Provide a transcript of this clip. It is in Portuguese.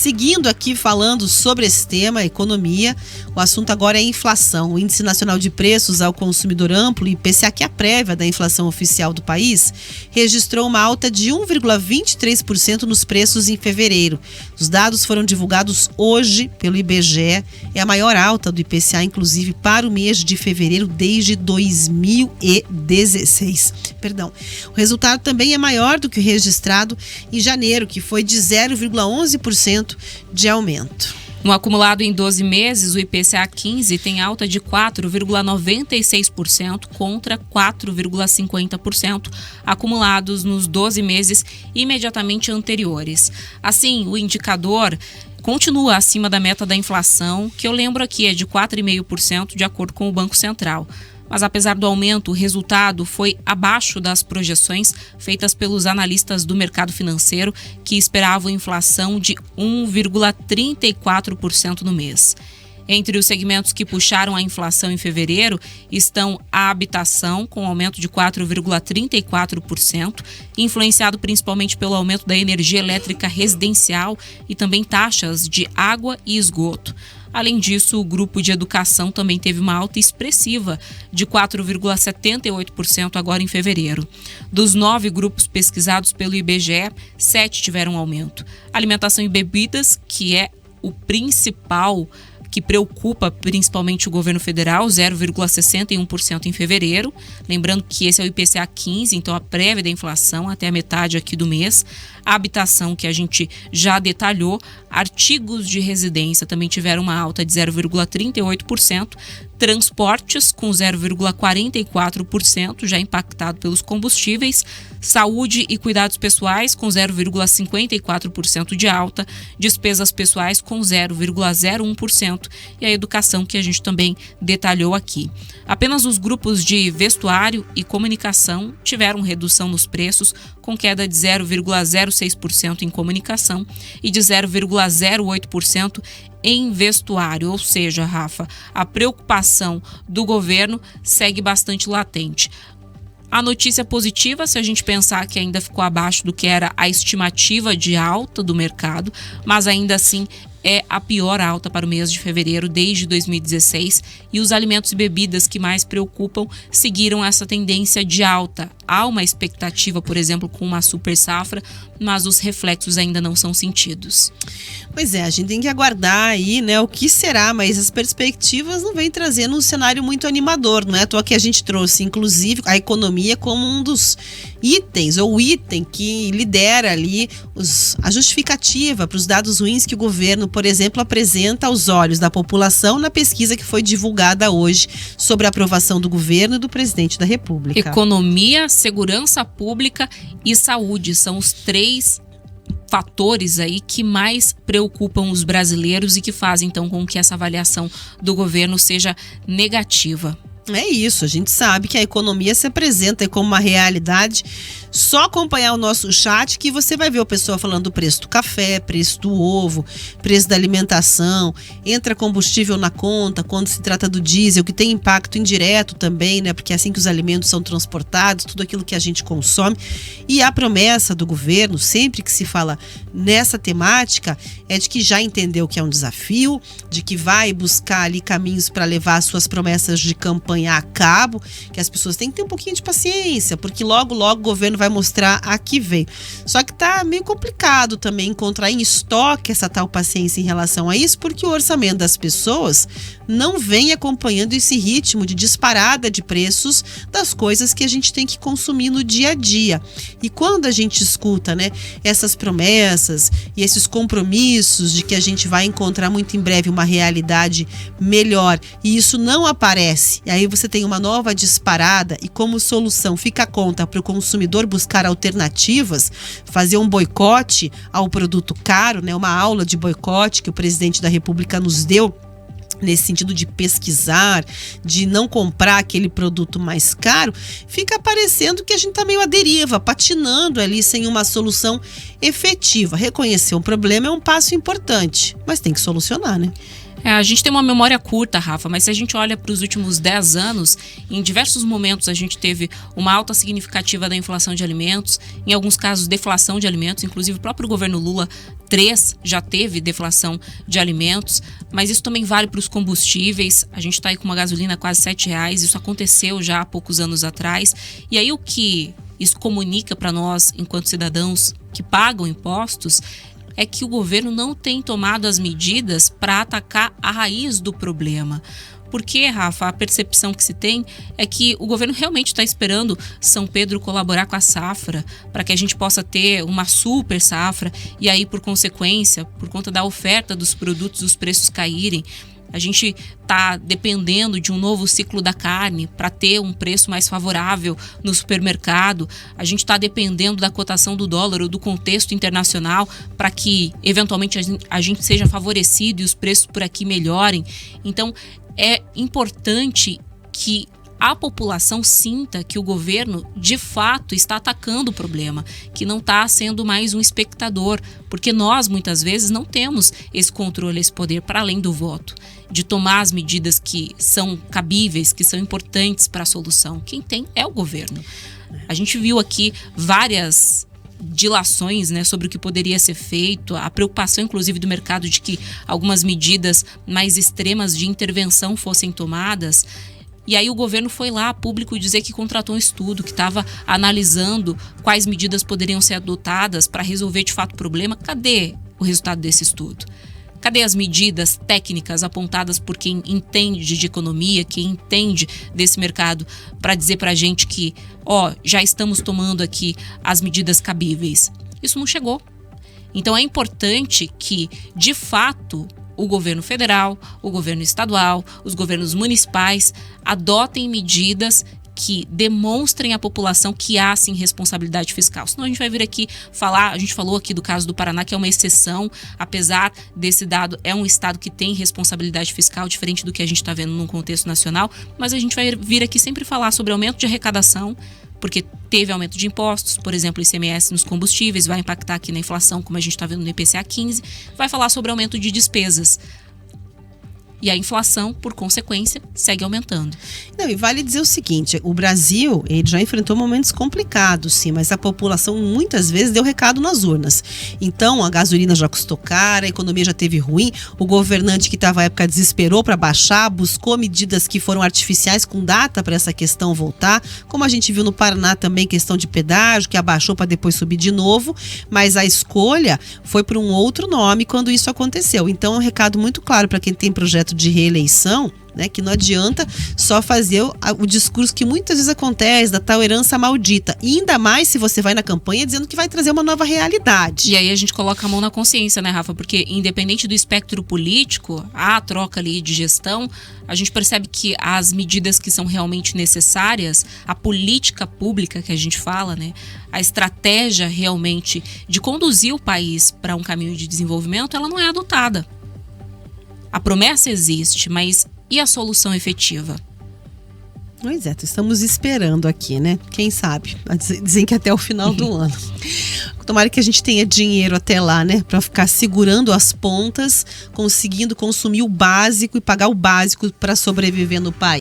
Seguindo aqui falando sobre esse tema, economia, o assunto agora é inflação. O Índice Nacional de Preços ao Consumidor Amplo, IPCA, que é a prévia da inflação oficial do país, registrou uma alta de 1,23% nos preços em fevereiro. Os dados foram divulgados hoje pelo IBGE. É a maior alta do IPCA, inclusive, para o mês de fevereiro desde 2016. O resultado também é maior do que o registrado em janeiro, que foi de 0,11% de aumento. No acumulado em 12 meses, o IPCA 15 tem alta de 4,96% contra 4,50% acumulados nos 12 meses imediatamente anteriores. Assim, o indicador continua acima da meta da inflação, que eu lembro aqui é de 4,5% de acordo com o Banco Central. Mas apesar do aumento, o resultado foi abaixo das projeções feitas pelos analistas do mercado financeiro, que esperavam inflação de 1,34% no mês. Entre os segmentos que puxaram a inflação em fevereiro estão a habitação, com aumento de 4,34%, influenciado principalmente pelo aumento da energia elétrica residencial e também taxas de água e esgoto. Além disso, o grupo de educação também teve uma alta expressiva de 4,78% agora em fevereiro. Dos 9 grupos pesquisados pelo IBGE, 7 tiveram aumento. Alimentação e bebidas, que é o principal que preocupa principalmente o governo federal, 0,61% em fevereiro. Lembrando que esse é o IPCA 15, então a prévia da inflação até a metade aqui do mês. A habitação, que a gente já detalhou. Artigos de residência também tiveram uma alta de 0,38%. Transportes com 0,44%, já impactado pelos combustíveis. Saúde e cuidados pessoais com 0,54% de alta. Despesas pessoais com 0,01%. E a educação, que a gente também detalhou aqui. Apenas os grupos de vestuário e comunicação tiveram redução nos preços, com queda de 0,06% em comunicação e de 0,08% em vestuário. Ou seja, Rafa, a preocupação do governo segue bastante latente. A notícia positiva, se a gente pensar que ainda ficou abaixo do que era a estimativa de alta do mercado, mas ainda assim é a pior alta para o mês de fevereiro desde 2016, e os alimentos e bebidas que mais preocupam seguiram essa tendência de alta. Há uma expectativa, por exemplo, com uma super safra, mas os reflexos ainda não são sentidos. Pois é, a gente tem que aguardar aí, né, o que será, mas as perspectivas não vêm trazendo um cenário muito animador, não é? À toa que a gente trouxe, inclusive, a economia como um dos itens, ou o item que lidera ali a justificativa para os dados ruins que o governo, por exemplo, apresenta aos olhos da população na pesquisa que foi divulgada hoje sobre a aprovação do governo e do presidente da República. Economia, segurança pública e saúde são os 3 fatores aí que mais preocupam os brasileiros e que fazem então com que essa avaliação do governo seja negativa. É isso, a gente sabe que a economia se apresenta como uma realidade. Só acompanhar o nosso chat que você vai ver o pessoal falando do preço do café, preço do ovo, preço da alimentação, entra combustível na conta quando se trata do diesel, que tem impacto indireto também, né? Porque é assim que os alimentos são transportados, tudo aquilo que a gente consome. E a promessa do governo, sempre que se fala nessa temática, é de que já entendeu que é um desafio, de que vai buscar ali caminhos para levar suas promessas de campanha a cabo, que as pessoas têm que ter um pouquinho de paciência, porque logo o governo vai mostrar a que vem. Só que tá meio complicado também encontrar em estoque essa tal paciência em relação a isso, porque o orçamento das pessoas não vem acompanhando esse ritmo de disparada de preços das coisas que a gente tem que consumir no dia a dia. E quando a gente escuta, né, essas promessas e esses compromissos de que a gente vai encontrar muito em breve uma realidade melhor, e isso não aparece, e aí você tem uma nova disparada, e como solução fica a conta para o consumidor buscar alternativas, fazer um boicote ao produto caro, né, uma aula de boicote que o presidente da República nos deu, nesse sentido de pesquisar, de não comprar aquele produto mais caro, fica parecendo que a gente está meio à deriva, patinando ali sem uma solução efetiva. Reconhecer um problema é um passo importante, mas tem que solucionar, né? A gente tem uma memória curta, Rafa, mas se a gente olha para os últimos 10 anos, em diversos momentos a gente teve uma alta significativa da inflação de alimentos, em alguns casos deflação de alimentos, inclusive o próprio governo Lula 3 já teve deflação de alimentos, mas isso também vale para os combustíveis. A gente está aí com uma gasolina quase R$7, isso aconteceu já há poucos anos atrás, e aí o que isso comunica para nós, enquanto cidadãos que pagam impostos, é que o governo não tem tomado as medidas para atacar a raiz do problema. Porque, Rafa, a percepção que se tem é que o governo realmente está esperando São Pedro colaborar com a safra para que a gente possa ter uma super safra e aí, por consequência, por conta da oferta dos produtos, os preços caírem. A gente está dependendo de um novo ciclo da carne para ter um preço mais favorável no supermercado. A gente está dependendo da cotação do dólar ou do contexto internacional para que, eventualmente, a gente seja favorecido e os preços por aqui melhorem. Então, é importante que a população sinta que o governo, de fato, está atacando o problema, que não está sendo mais um espectador, porque nós, muitas vezes, não temos esse controle, esse poder, para além do voto, de tomar as medidas que são cabíveis, que são importantes para a solução. Quem tem é o governo. A gente viu aqui várias dilações, né, sobre o que poderia ser feito, a preocupação inclusive do mercado de que algumas medidas mais extremas de intervenção fossem tomadas. E aí o governo foi lá a público dizer que contratou um estudo, que estava analisando quais medidas poderiam ser adotadas para resolver de fato o problema. Cadê o resultado desse estudo? Cadê as medidas técnicas apontadas por quem entende de economia, quem entende desse mercado, para dizer para a gente que, já estamos tomando aqui as medidas cabíveis? Isso não chegou. Então é importante que, de fato, o governo federal, o governo estadual, os governos municipais adotem medidas que demonstrem à população que há, sim, responsabilidade fiscal. Senão a gente vai vir aqui falar, a gente falou aqui do caso do Paraná, que é uma exceção, apesar desse dado, é um estado que tem responsabilidade fiscal, diferente do que a gente está vendo num contexto nacional, mas a gente vai vir aqui sempre falar sobre aumento de arrecadação, porque teve aumento de impostos, por exemplo, o ICMS nos combustíveis, vai impactar aqui na inflação, como a gente está vendo no IPCA 15, vai falar sobre aumento de despesas. E a inflação, por consequência, segue aumentando. Não, e vale dizer o seguinte, o Brasil, ele já enfrentou momentos complicados, sim, mas a população muitas vezes deu recado nas urnas. Então, a gasolina já custou cara, a economia já teve ruim, o governante que estava à época desesperou para baixar, buscou medidas que foram artificiais com data para essa questão voltar, como a gente viu no Paraná também, questão de pedágio, que abaixou para depois subir de novo, mas a escolha foi por um outro nome quando isso aconteceu. Então, é um recado muito claro para quem tem projeto de reeleição, né, que não adianta só fazer o discurso que muitas vezes acontece da tal herança maldita, e ainda mais se você vai na campanha dizendo que vai trazer uma nova realidade. E aí a gente coloca a mão na consciência, né, Rafa? Porque independente do espectro político, a troca ali de gestão, a gente percebe que as medidas que são realmente necessárias, a política pública que a gente fala, né, a estratégia realmente de conduzir o país para um caminho de desenvolvimento, ela não é adotada. A promessa existe, mas e a solução efetiva? Pois é, estamos esperando aqui, né? Quem sabe? Dizem que até o final do ano. Tomara que a gente tenha dinheiro até lá, né? Para ficar segurando as pontas, conseguindo consumir o básico e pagar o básico para sobreviver no país.